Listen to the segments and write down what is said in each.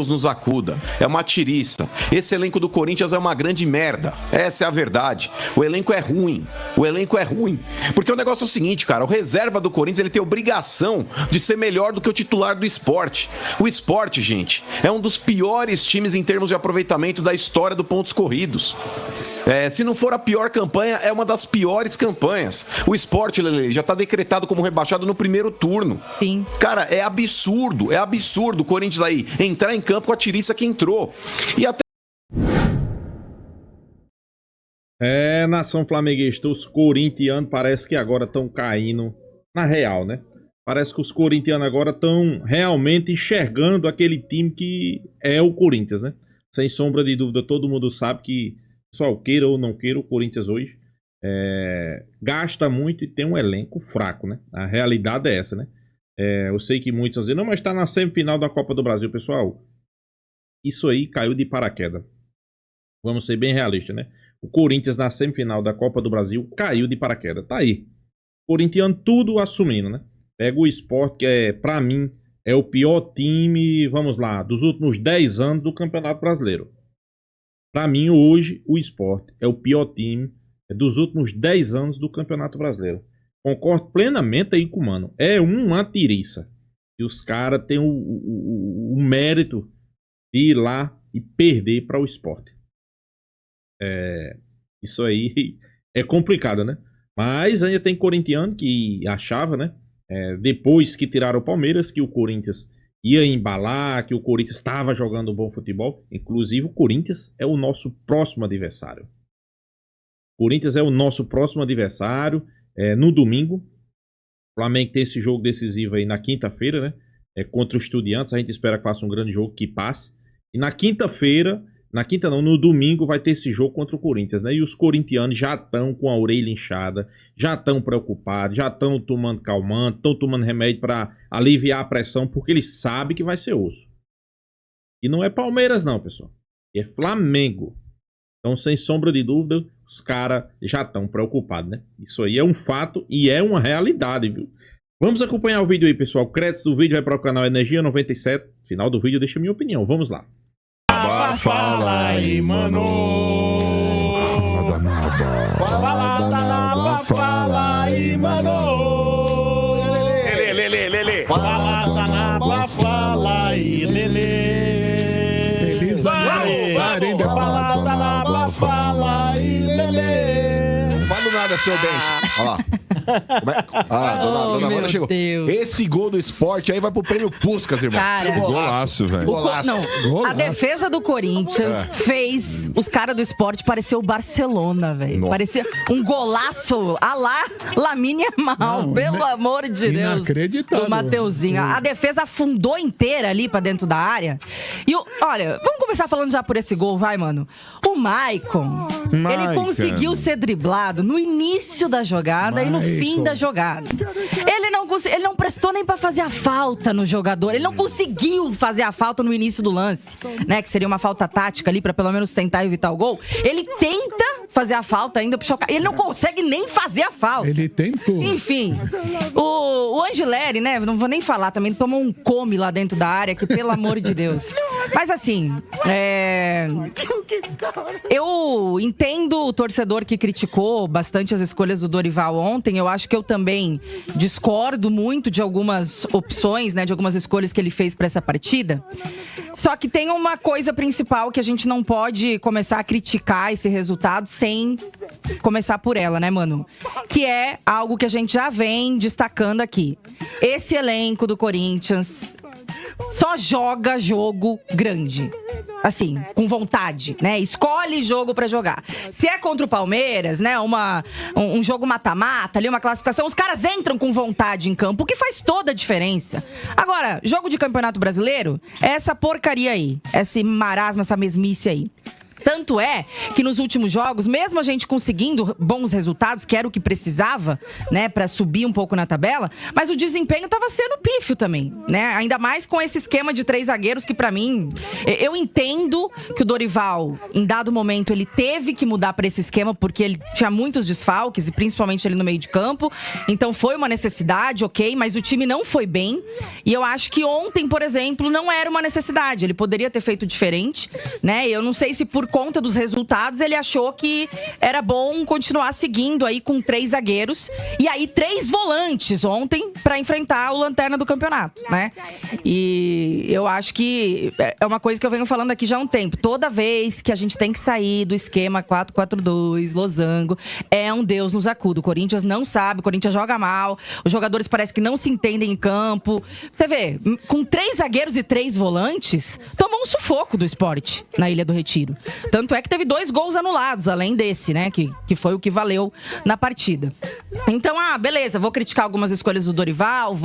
nos acuda. É uma tiriça. Esse elenco do Corinthians é uma grande merda. Essa é a verdade. O elenco é ruim. O elenco é ruim. Porque o negócio é o seguinte, cara. O reserva do Corinthians, ele tem obrigação de ser melhor do que o titular do Sport. O Sport, gente, é um dos piores times em termos de aproveitamento da história do pontos corridos. Se não for a pior campanha, é uma das piores campanhas. O Sport, Lele, já tá decretado como rebaixado no primeiro turno. Sim. Cara, é absurdo o Corinthians aí entrar em campo com a tiriça que entrou. E até... Nação flamenguista, os corintianos parece que agora estão caindo na real, né? Parece que os corintianos agora estão realmente enxergando aquele time que é o Corinthians, né? Sem sombra de dúvida, todo mundo sabe que, só queira ou não queira, o Corinthians hoje gasta muito e tem um elenco fraco, né? A realidade é essa, né? Eu sei que muitos vão dizer, não, mas tá na semifinal da Copa do Brasil, pessoal. Isso aí caiu de paraquedas. Vamos ser bem realistas, né? O Corinthians na semifinal da Copa do Brasil caiu de paraquedas. Tá aí. Corintiano tudo assumindo, né? Pega o Sport, que pra mim, é o pior time, vamos lá, dos últimos 10 anos do Campeonato Brasileiro. Pra mim, hoje, o Sport é o pior time dos últimos 10 anos do Campeonato Brasileiro. Concordo plenamente aí com o mano. É uma tiriça. E os caras têm o mérito de ir lá e perder para o Sport. Isso aí é complicado, né? Mas ainda tem corintiano que achava, né? Depois que tiraram o Palmeiras, que o Corinthians ia embalar, que o Corinthians estava jogando bom futebol. Inclusive, o Corinthians é o nosso próximo adversário. O Corinthians é o nosso próximo adversário. No domingo. O Flamengo tem esse jogo decisivo aí na quinta-feira, né? Contra o Estudiantes. A gente espera que faça um grande jogo, que passe. E na quinta-feira, no domingo vai ter esse jogo contra o Corinthians, né? E os corintianos já estão com a orelha inchada, já estão preocupados, já estão tomando calmante, estão tomando remédio para aliviar a pressão, porque eles sabem que vai ser osso. E não é Palmeiras não, pessoal. É Flamengo. Então, sem sombra de dúvida, os caras já estão preocupados, né? Isso aí é um fato e é uma realidade, viu? Vamos acompanhar o vídeo aí, pessoal. O crédito do vídeo vai para o canal Energia 97. Final do vídeo, deixa a minha opinião. Vamos lá. Fala aí, mano. Fala aí, mano. Lele. Fala aí, Lele. Feliz aniversário, hein, Fala aí, Lele. Não falo nada, seu bem. Olha lá. Dona Wanda chegou. Deus. Esse gol do Sport aí vai pro prêmio Puskas, irmão. Cara, Golaço, velho. A defesa do Corinthians fez os caras do Sport parecer o Barcelona, velho. Parecia um golaço a lá Lamine Yamal, pelo amor de Deus. Inacreditável. Do Mateuzinho. A defesa afundou inteira ali pra dentro da área. E olha, vamos começar falando já por esse gol, vai, mano. O Maicon, ele conseguiu ser driblado no início da jogada e no fim da jogada. Ele não prestou nem pra fazer a falta no jogador. Ele não conseguiu fazer a falta no início do lance, né? Que seria uma falta tática ali pra pelo menos tentar evitar o gol. Ele tenta fazer a falta ainda pro chocar. Ele não consegue nem fazer a falta. Ele tentou. Enfim, o Angileri, né? Não vou nem falar também. Ele tomou um come lá dentro da área, que pelo amor de Deus. Mas assim, eu entendo o torcedor que criticou bastante as escolhas do Dorival ontem. Eu acho que eu também discordo muito de algumas opções, né? De algumas escolhas que ele fez para essa partida. Só que tem uma coisa principal que a gente não pode começar a criticar esse resultado sem começar por ela, né, mano? Que é algo que a gente já vem destacando aqui. Esse elenco do Corinthians só joga jogo grande. Assim, com vontade, né? Escolhe jogo pra jogar. Se é contra o Palmeiras, né? Um jogo mata-mata, ali uma classificação, os caras entram com vontade em campo, o que faz toda a diferença. Agora, jogo de Campeonato Brasileiro é essa porcaria aí. Esse marasmo, essa mesmice aí. Tanto é que nos últimos jogos, mesmo a gente conseguindo bons resultados, que era o que precisava, né, pra subir um pouco na tabela, mas o desempenho tava sendo pífio também, né? Ainda mais com esse esquema de 3 zagueiros que pra mim, eu entendo que o Dorival, em dado momento, ele teve que mudar pra esse esquema porque ele tinha muitos desfalques e principalmente ali no meio de campo. Então foi uma necessidade, ok, mas o time não foi bem. E eu acho que ontem, por exemplo, não era uma necessidade. Ele poderia ter feito diferente, né? Eu não sei se por conta dos resultados ele achou que era bom continuar seguindo aí com 3 zagueiros e aí 3 volantes ontem pra enfrentar o lanterna do campeonato, né? E eu acho que é uma coisa que eu venho falando aqui já há um tempo. Toda vez que a gente tem que sair do esquema 4-4-2, losango, é um Deus nos acuda. O Corinthians não sabe, o Corinthians joga mal, os jogadores parecem que não se entendem em campo. Você vê, com 3 zagueiros e 3 volantes, tomou um sufoco do Sport na Ilha do Retiro. Tanto é que teve 2 gols anulados, além desse, né? Que foi o que valeu na partida. Então, beleza, vou criticar algumas escolhas do Dorival,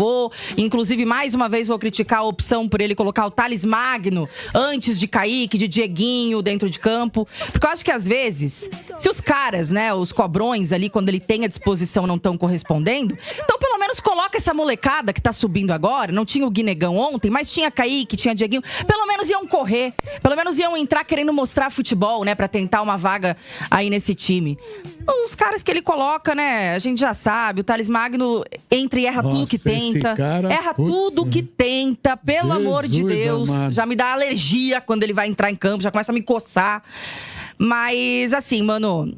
inclusive, mais uma vez, vou criticar a opção por ele colocar o Thales Magno antes de Kaique, de Dieguinho dentro de campo. Porque eu acho que, às vezes, se os caras, né, os cobrões ali, quando ele tem a disposição, não estão correspondendo, então, pelo menos, coloca essa molecada que tá subindo agora. Não tinha o Guinegão ontem, mas tinha Kaique, tinha Dieguinho. Pelo menos iam correr, pelo menos iam entrar querendo mostrar futebol, né, pra tentar uma vaga aí nesse time. Os caras que ele coloca, né, a gente já sabe, o Thales Magno entra e erra tudo que tenta. Tudo que tenta, pelo amor de Deus. Amado. Já me dá alergia quando ele vai entrar em campo, já começa a me coçar. Mas, assim, mano,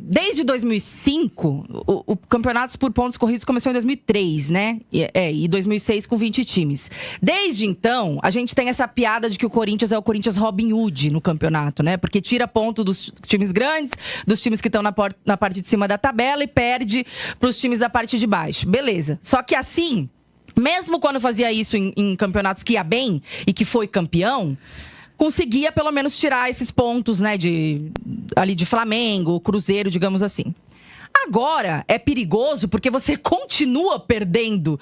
desde 2005, o campeonato por pontos corridos começou em 2003, né? E 2006 com 20 times. Desde então, a gente tem essa piada de que o Corinthians é o Corinthians Robin Hood no campeonato, né? Porque tira ponto dos times grandes, dos times que estão na parte de cima da tabela e perde pros times da parte de baixo. Beleza. Só que assim, mesmo quando fazia isso em campeonatos que ia bem e que foi campeão, conseguia pelo menos tirar esses pontos, né, ali de Flamengo, Cruzeiro, digamos assim. Agora é perigoso porque você continua perdendo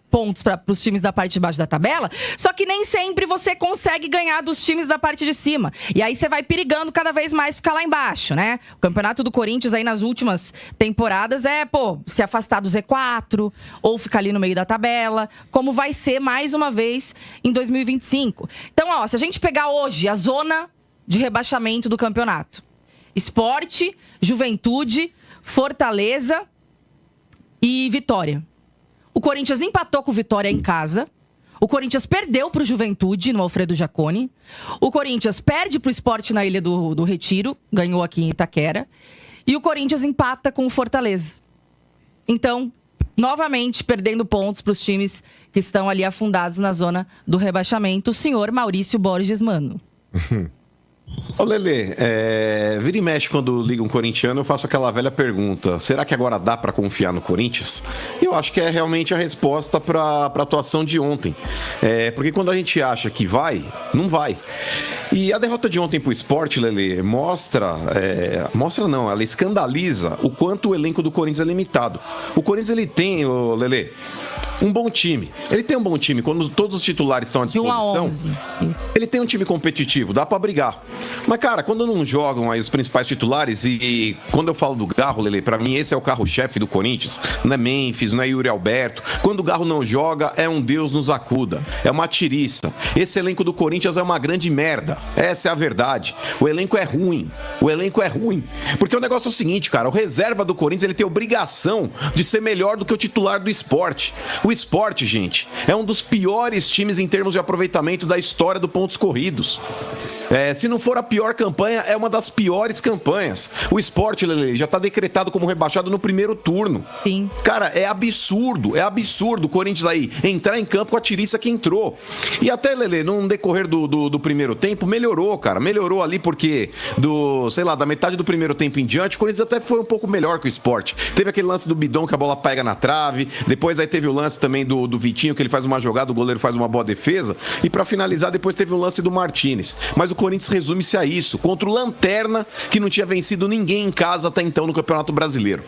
pontos para os times da parte de baixo da tabela, só que nem sempre você consegue ganhar dos times da parte de cima. E aí você vai perigando cada vez mais ficar lá embaixo, né? O campeonato do Corinthians aí nas últimas temporadas se afastar do Z4 ou ficar ali no meio da tabela, como vai ser mais uma vez em 2025. Então, se a gente pegar hoje a zona de rebaixamento do campeonato, Sport, Juventude, Fortaleza e Vitória. O Corinthians empatou com o Vitória em casa. O Corinthians perdeu para o Juventude no Alfredo Jaconi. O Corinthians perde para o Sport na Ilha do Retiro. Ganhou aqui em Itaquera. E o Corinthians empata com o Fortaleza. Então, novamente, perdendo pontos para os times que estão ali afundados na zona do rebaixamento. O senhor Maurício Borges Mano. Ô Lelê, vira e mexe quando liga um corintiano, eu faço aquela velha pergunta: será que agora dá pra confiar no Corinthians? Eu acho que é realmente a resposta pra atuação de ontem. Porque quando a gente acha que vai, não vai. E a derrota de ontem pro Sport, Lelê, ela escandaliza o quanto o elenco do Corinthians é limitado. O Corinthians, ele tem, Lelê, um bom time. Ele tem um bom time. Quando todos os titulares estão à disposição, ele tem um time competitivo, dá pra brigar. Mas, cara, quando não jogam aí os principais titulares, e quando eu falo do Garro, Lelê, pra mim esse é o carro-chefe do Corinthians, não é Memphis, não é Yuri Alberto. Quando o Garro não joga, é um Deus nos acuda, é uma tiriça. Esse elenco do Corinthians é uma grande merda, essa é a verdade. O elenco é ruim, porque o negócio é o seguinte, cara, o reserva do Corinthians, ele tem obrigação de ser melhor do que o titular do Sport. O Sport, gente, é um dos piores times em termos de aproveitamento da história do pontos corridos. Se não for a pior campanha, é uma das piores campanhas. O Sport, Lelê, já tá decretado como rebaixado no primeiro turno. Sim. Cara, é absurdo o Corinthians aí entrar em campo com a tiriça que entrou. E até, Lelê, no decorrer do primeiro tempo, melhorou, cara. Melhorou ali porque da metade do primeiro tempo em diante, o Corinthians até foi um pouco melhor que o Sport. Teve aquele lance do Bidon que a bola pega na trave, depois aí teve o lance também do Vitinho, que ele faz uma jogada, o goleiro faz uma boa defesa, e pra finalizar depois teve o lance do Martinez. Mas o Corinthians resume-se a isso, contra o Lanterna, que não tinha vencido ninguém em casa até então no Campeonato Brasileiro.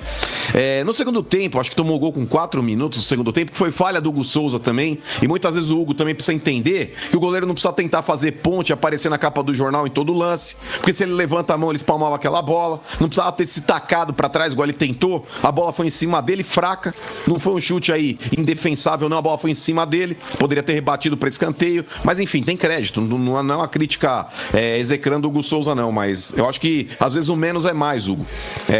No segundo tempo, acho que tomou gol com 4 minutos no segundo tempo, que foi falha do Hugo Souza também, e muitas vezes o Hugo também precisa entender que o goleiro não precisa tentar fazer ponte, aparecer na capa do jornal em todo lance, porque se ele levanta a mão, ele espalmava aquela bola, não precisava ter se tacado pra trás, igual ele tentou, a bola foi em cima dele, fraca, não foi um chute aí indefensável, não, a bola foi em cima dele, poderia ter rebatido pra escanteio, mas enfim, tem crédito, não é uma crítica execrando o Hugo Souza não, mas eu acho que às vezes o menos é mais, Hugo.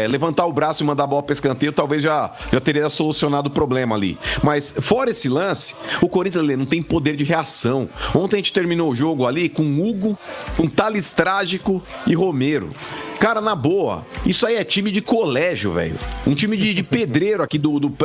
Levantar o braço e mandar a bola pra escanteio talvez já teria solucionado o problema ali, mas fora esse lance, o Corinthians não tem poder de reação. Ontem a gente terminou o jogo ali com Hugo, com Thales Trágico e Romero. Cara, na boa, isso aí é time de colégio, velho. Um time de pedreiro aqui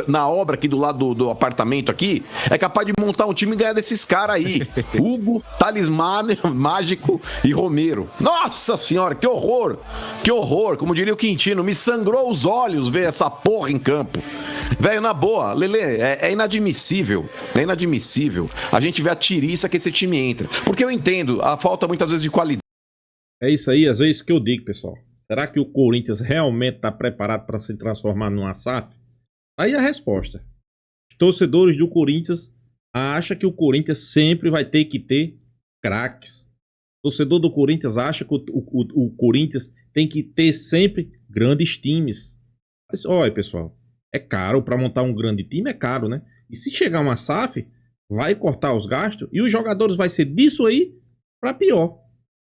na obra aqui do lado do apartamento aqui, é capaz de montar um time e ganhar desses caras aí. Hugo, Thales Mágico e Romero. Nossa senhora, que horror! Que horror! Como diria o Quintino, me sangrou os olhos ver essa porra em campo. Velho, na boa, Lelê, é inadmissível. É inadmissível a gente ver a tiriça que esse time entra. Porque eu entendo a falta muitas vezes de qualidade. É isso aí, às vezes que eu digo, pessoal. Será que o Corinthians realmente está preparado para se transformar numa SAF? Aí a resposta. Os torcedores do Corinthians acham que o Corinthians sempre vai ter que ter craques. O torcedor do Corinthians acha que o Corinthians tem que ter sempre grandes times. Mas olha, pessoal, é caro para montar um grande time, é caro, né? E se chegar uma SAF, vai cortar os gastos e os jogadores vai ser disso aí para pior.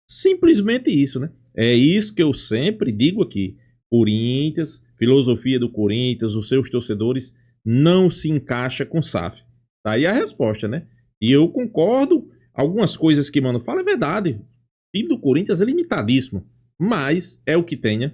Simplesmente isso, né? É isso que eu sempre digo aqui. Corinthians, filosofia do Corinthians, os seus torcedores não se encaixa com SAF. Tá aí a resposta, né? E eu concordo. Algumas coisas que Mano fala é verdade. O time do Corinthians é limitadíssimo. Mas é o que tem, né?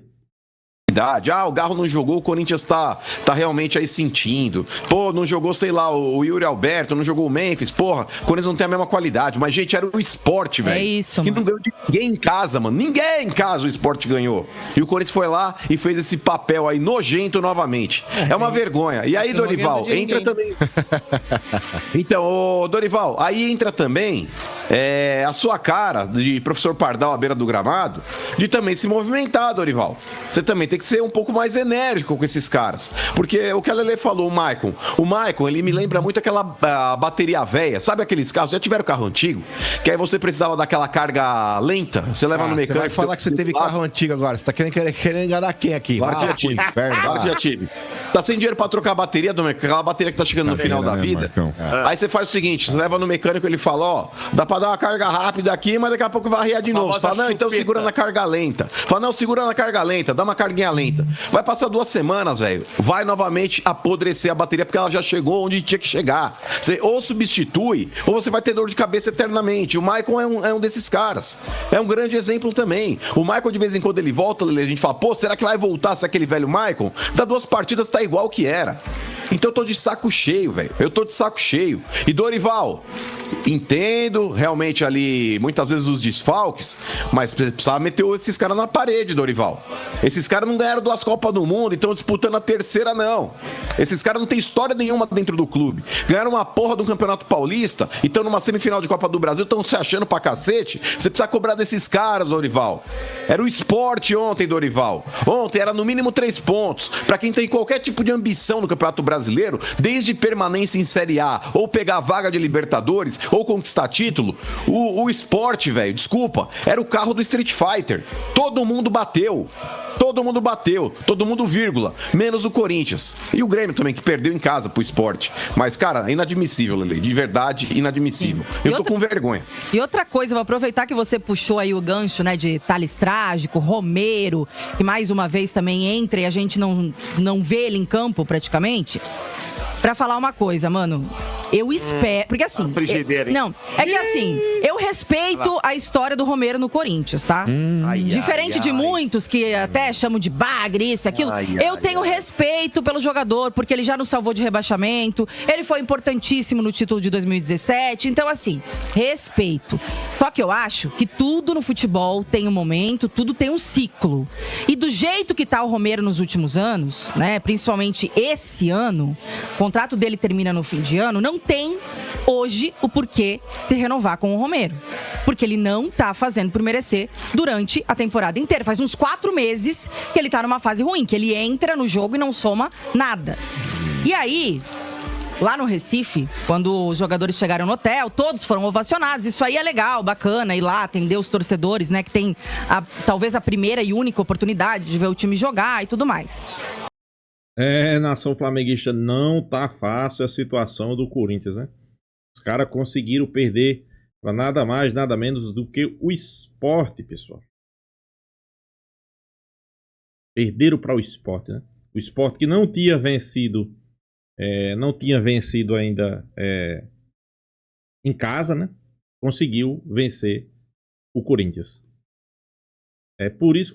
O Garro não jogou, o Corinthians tá realmente aí sentindo. Pô, não jogou, sei lá, o Yuri Alberto, não jogou o Memphis, porra, o Corinthians não tem a mesma qualidade. Mas, gente, era o Sport, velho. É isso, que mano. não ganhou de ninguém em casa, mano. Ninguém em casa o Sport ganhou. E o Corinthians foi lá e fez esse papel aí nojento novamente. É uma vergonha. E aí, Dorival, entra também. Então, ô Dorival, aí entra também a sua cara de professor Pardal à beira do gramado, de também se movimentar, Dorival. Você também tem que ser um pouco mais enérgico com esses caras. Porque o que a Lelê falou, o Maicon, ele me lembra muito aquela bateria velha. Sabe aqueles carros? Já tiveram carro antigo? Que aí você precisava daquela carga lenta. Você leva no mecânico. Você vai falar que você teve carro antigo agora. Você tá querendo enganar quem aqui? Claro que já tive. Claro que já tive. Tá sem dinheiro pra trocar a bateria, Domênico? Aquela bateria que tá chegando no final da vida. Aí você faz o seguinte, você leva no mecânico, ele fala, ó, dá pra dar uma carga rápida aqui, mas daqui a pouco vai arriar de novo. Você fala, não, então segura na carga lenta. Fala, não, segura na carga lenta, dá uma carguinha lenta. Vai passar 2 semanas, velho. Vai novamente apodrecer a bateria, porque ela já chegou onde tinha que chegar. Você ou substitui, ou você vai ter dor de cabeça eternamente. O Maicon é um desses caras. É um grande exemplo também. O Maicon, de vez em quando, ele volta, a gente fala, pô, será que vai voltar se aquele velho Maicon? Dá 2 partidas, tá igual que era. Então eu tô de saco cheio, velho. Eu tô de saco cheio. E Dorival, entendo realmente ali muitas vezes os desfalques, mas precisava meter esses caras na parede, Dorival. Esses caras não ganharam 2 Copas do Mundo e estão disputando a terceira, não. Esses caras não têm história nenhuma dentro do clube. Ganharam uma porra do Campeonato Paulista e estão numa semifinal de Copa do Brasil, estão se achando pra cacete. Você precisa cobrar desses caras, Dorival. Era o Sport ontem, Dorival. Ontem era no mínimo 3 pontos. Pra quem tem qualquer tipo de ambição no Campeonato Brasileiro, desde permanência em Série A, ou pegar a vaga de Libertadores, ou conquistar título, o Sport, velho, desculpa, era o carro do Street Fighter. Todo mundo bateu. Todo mundo vírgula, menos o Corinthians. E o Grêmio também, que perdeu em casa pro Sport. Mas, cara, inadmissível, Lelê, de verdade, inadmissível. Eu tô com vergonha. E outra coisa, vou aproveitar que você puxou aí o gancho, né, de Thales Trágico, Romero, que mais uma vez também entra e a gente não vê ele em campo praticamente, pra falar uma coisa, mano. Eu espero. Porque assim. É que assim, eu respeito a história do Romero no Corinthians, tá? Diferente de muitos que até chamam de bagre, isso, aquilo. Eu tenho respeito pelo jogador, porque ele já nos salvou de rebaixamento. Ele foi importantíssimo no título de 2017. Então, assim, respeito. Só que eu acho que tudo no futebol tem um momento, tudo tem um ciclo. E do jeito que tá o Romero nos últimos anos, né? Principalmente esse ano, o contrato dele termina no fim de ano, não tem hoje o porquê se renovar com o Romero. Porque ele não tá fazendo por merecer durante a temporada inteira. Faz uns 4 meses que ele tá numa fase ruim, que ele entra no jogo e não soma nada. E aí, lá no Recife, quando os jogadores chegaram no hotel, todos foram ovacionados. Isso aí é legal, bacana, ir lá atender os torcedores, né? Que tem talvez a primeira e única oportunidade de ver o time jogar e tudo mais. Nação flamenguista, não tá fácil a situação do Corinthians, né? Os caras conseguiram perder para nada mais, nada menos do que o Sport, pessoal. Perderam para o Sport, né? O Sport que não tinha vencido ainda em casa, né? Conseguiu vencer o Corinthians. É por isso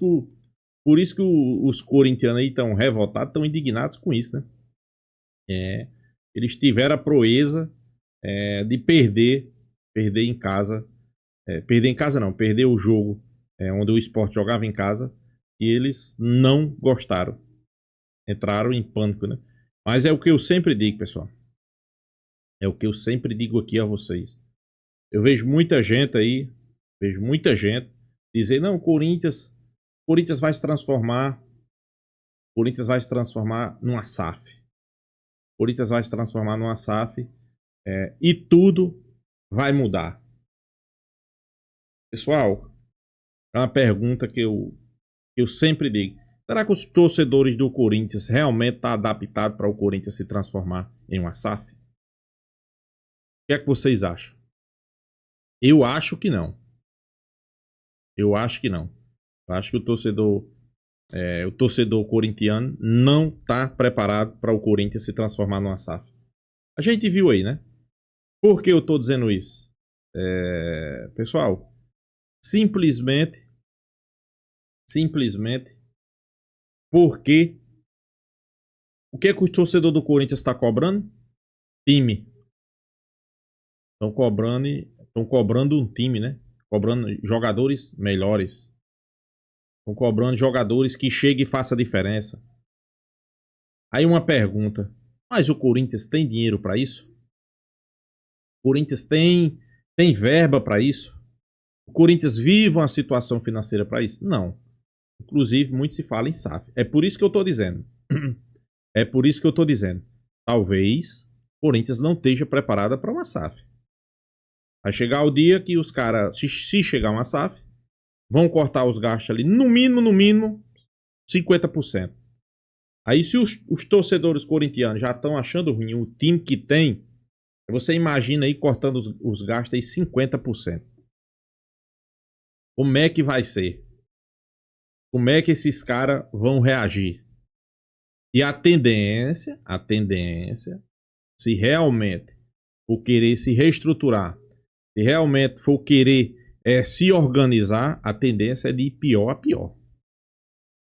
que os corintianos aí estão revoltados, estão indignados com isso, né? Eles tiveram a proeza de perder em casa. Perder em casa não, perder o jogo onde o Sport jogava em casa. E eles não gostaram. Entraram em pânico, né? Mas é o que eu sempre digo, pessoal. É o que eu sempre digo aqui a vocês. Eu vejo muita gente aí, dizer, não, o Corinthians vai se transformar numa SAF. O Corinthians vai se transformar numa SAF e tudo vai mudar. Pessoal, é uma pergunta que eu sempre digo. Será que os torcedores do Corinthians realmente estão adaptados para o Corinthians se transformar em uma SAF? O que é que vocês acham? Eu acho que não. Eu acho que o torcedor corintiano não está preparado para o Corinthians se transformar numa SAF. A gente viu aí, né? Por que eu estou dizendo isso? Pessoal, simplesmente porque o que o torcedor do Corinthians está cobrando? Time. Estão cobrando um time, né? Cobrando jogadores melhores. Estão cobrando jogadores que cheguem e façam a diferença. Aí uma pergunta. Mas o Corinthians tem dinheiro para isso? O Corinthians tem verba para isso? O Corinthians vive uma situação financeira para isso? Não. Inclusive, muito se fala em SAF. É por isso que eu estou dizendo. Talvez o Corinthians não esteja preparado para uma SAF. Vai chegar o dia que os caras, se chegar uma SAF, vão cortar os gastos ali, no mínimo, 50%. Aí se os torcedores corintianos já estão achando ruim o time que tem, você imagina aí cortando os gastos aí 50%. Como é que vai ser? Como é que esses caras vão reagir? E a tendência, se realmente for querer se reestruturar, se realmente for querer se organizar, a tendência é de ir pior a pior.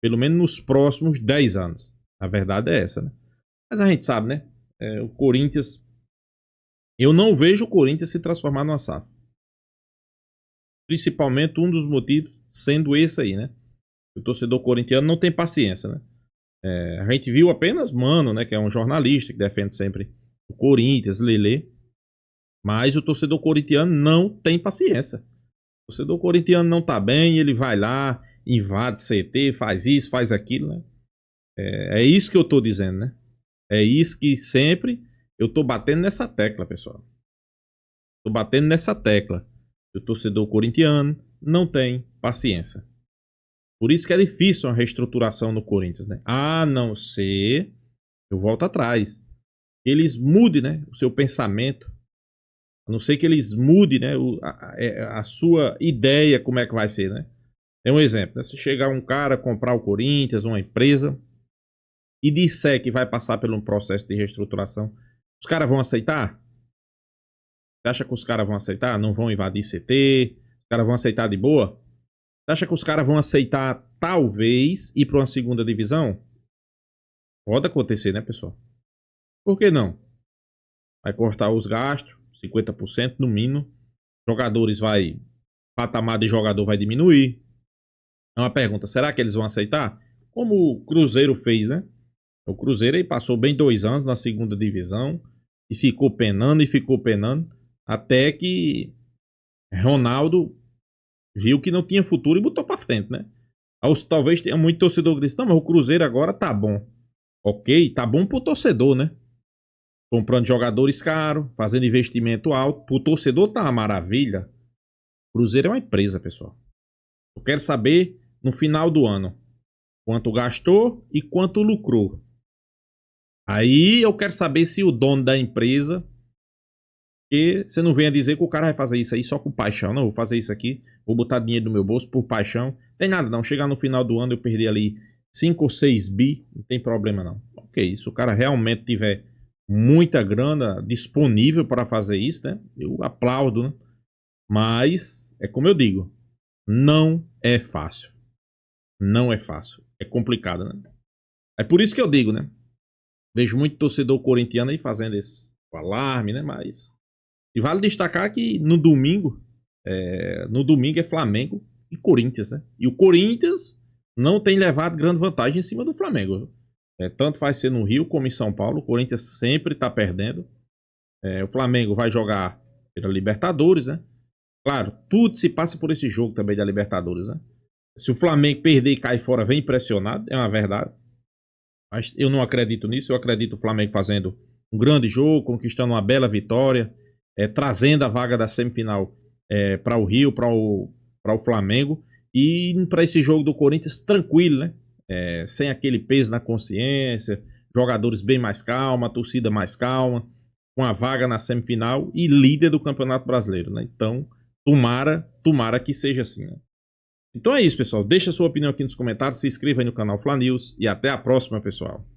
Pelo menos nos próximos 10 anos. A verdade é essa, né? Mas a gente sabe, né? O Corinthians... Eu não vejo o Corinthians se transformar numa SAF. Principalmente um dos motivos sendo esse aí, né? O torcedor corintiano não tem paciência, né? A gente viu apenas Mano, né? Que é um jornalista que defende sempre o Corinthians, Lelê. Mas o torcedor corintiano não tem paciência. O torcedor corintiano não tá bem, ele vai lá, invade CT, faz isso, faz aquilo, né? É isso que eu tô dizendo, né? É isso que sempre eu tô batendo nessa tecla, pessoal. Tô batendo nessa tecla. O torcedor corintiano não tem paciência. Por isso que é difícil uma reestruturação no Corinthians, né? A não ser, eu volto atrás, eles mudem, né, o seu pensamento. A não ser que eles mudem, né, a sua ideia como é que vai ser, né? É um exemplo, né? Se chegar um cara comprar o Corinthians, uma empresa, e disser que vai passar por um processo de reestruturação, os caras vão aceitar? Você acha que os caras vão aceitar? Não vão invadir CT? Os caras vão aceitar de boa? Você acha que os caras vão aceitar, talvez, ir para uma segunda divisão? Pode acontecer, né, pessoal? Por que não? Vai cortar os gastos, 50% no mínimo. Patamar de jogador vai diminuir. É uma pergunta, será que eles vão aceitar? Como o Cruzeiro fez, né? O Cruzeiro aí passou bem 2 anos na segunda divisão. e ficou penando, até que Ronaldo viu que não tinha futuro e botou pra frente, né? Talvez tenha muito torcedor que diz, não, mas o Cruzeiro agora tá bom. Ok, tá bom pro torcedor, né? Comprando jogadores caros, fazendo investimento alto. Pro torcedor tá uma maravilha. O Cruzeiro é uma empresa, pessoal. Eu quero saber, no final do ano, quanto gastou e quanto lucrou. Aí eu quero saber se o dono da empresa... Porque você não venha dizer que o cara vai fazer isso aí só com paixão. Não, vou fazer isso aqui, vou botar dinheiro no meu bolso por paixão. Tem nada não, chegar no final do ano eu perdi ali 5 ou 6 bi, não tem problema não. Ok, se o cara realmente tiver muita grana disponível para fazer isso, né? Eu aplaudo, né? Mas, é como eu digo, não é fácil. Não é fácil. É complicado, né? É por isso que eu digo, né? Vejo muito torcedor corintiano aí fazendo esse alarme, né? Mas... E vale destacar que no domingo é Flamengo e Corinthians, né? E o Corinthians não tem levado grande vantagem em cima do Flamengo. Tanto vai ser no Rio como em São Paulo. O Corinthians sempre está perdendo. O Flamengo vai jogar pela Libertadores, né? Claro, tudo se passa por esse jogo também da Libertadores, né? Se o Flamengo perder e cair fora, vem impressionado, é uma verdade. Mas eu não acredito nisso. Eu acredito o Flamengo fazendo um grande jogo, conquistando uma bela vitória, trazendo a vaga da semifinal para o Rio, para o Flamengo, e para esse jogo do Corinthians tranquilo, né? Sem aquele peso na consciência, jogadores bem mais calma, torcida mais calma, com a vaga na semifinal e líder do Campeonato Brasileiro, né? Então, tomara que seja assim, né? Então é isso, pessoal. Deixa a sua opinião aqui nos comentários, se inscreva aí no canal Fla News e até a próxima, pessoal.